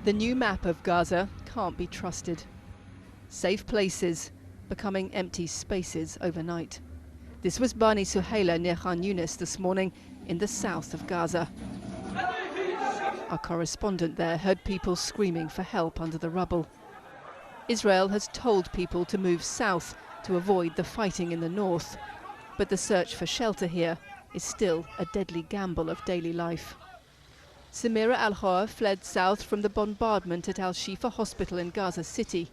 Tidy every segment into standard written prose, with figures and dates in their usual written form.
The new map of Gaza can't be trusted. Safe places becoming empty spaces overnight. This was Bani Suhaila near Khan Yunis this morning in the south of Gaza. Our correspondent there heard people screaming for help under the rubble. Israel has told people to move south to avoid the fighting in the north, but the search for shelter here is still a deadly gamble of daily life. Samira Al-Khor fled south from the bombardment at Al-Shifa Hospital in Gaza City.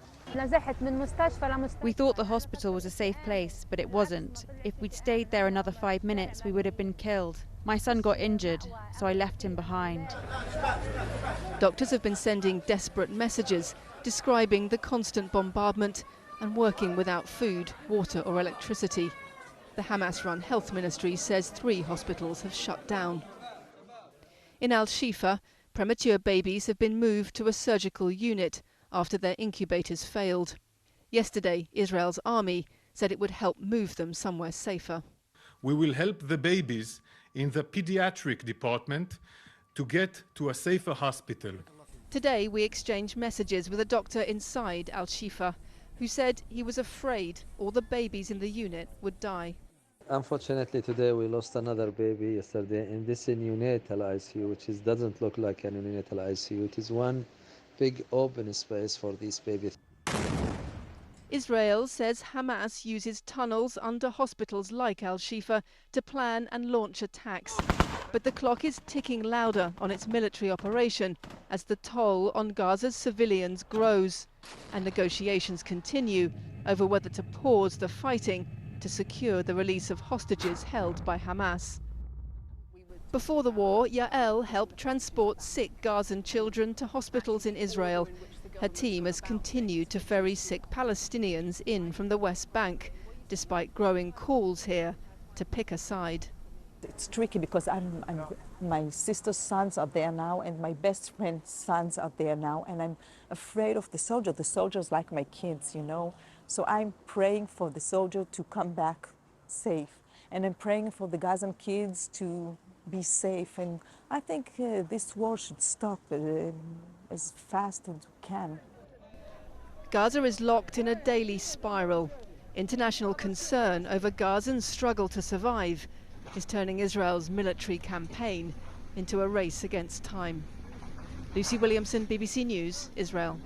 We thought the hospital was a safe place, but it wasn't. If we'd stayed there another 5 minutes, we would have been killed. My son got injured, so I left him behind. Doctors have been sending desperate messages describing the constant bombardment and working without food, water or electricity. The Hamas-run health ministry says 3 hospitals have shut down. In Al-Shifa, premature babies have been moved to a surgical unit after their incubators failed. Yesterday, Israel's army said it would help move them somewhere safer. We will help the babies in the pediatric department to get to a safer hospital. Today, we exchanged messages with a doctor inside Al-Shifa who said he was afraid all the babies in the unit would die. Unfortunately, today we lost another baby yesterday in this neonatal ICU, which doesn't look like a neonatal ICU. It is one big open space for these babies. Israel says Hamas uses tunnels under hospitals like Al-Shifa to plan and launch attacks. But the clock is ticking louder on its military operation as the toll on Gaza's civilians grows and negotiations continue over whether to pause the fighting to secure the release of hostages held by Hamas. Before the war, Yael helped transport sick Gazan children to hospitals in Israel. Her team has continued to ferry sick Palestinians in from the West Bank, despite growing calls here to pick a side. It's tricky because my sister's sons are there now and my best friend's sons are there now, and I'm afraid of the soldier. The soldier's like my kids, you know. So I'm praying for the soldier to come back safe, and I'm praying for the Gazan kids to be safe. And I think this war should stop as fast as we can. Gaza is locked in a daily spiral. International concern over Gazans' struggle to survive is turning Israel's military campaign into a race against time. Lucy Williamson, BBC News, Israel.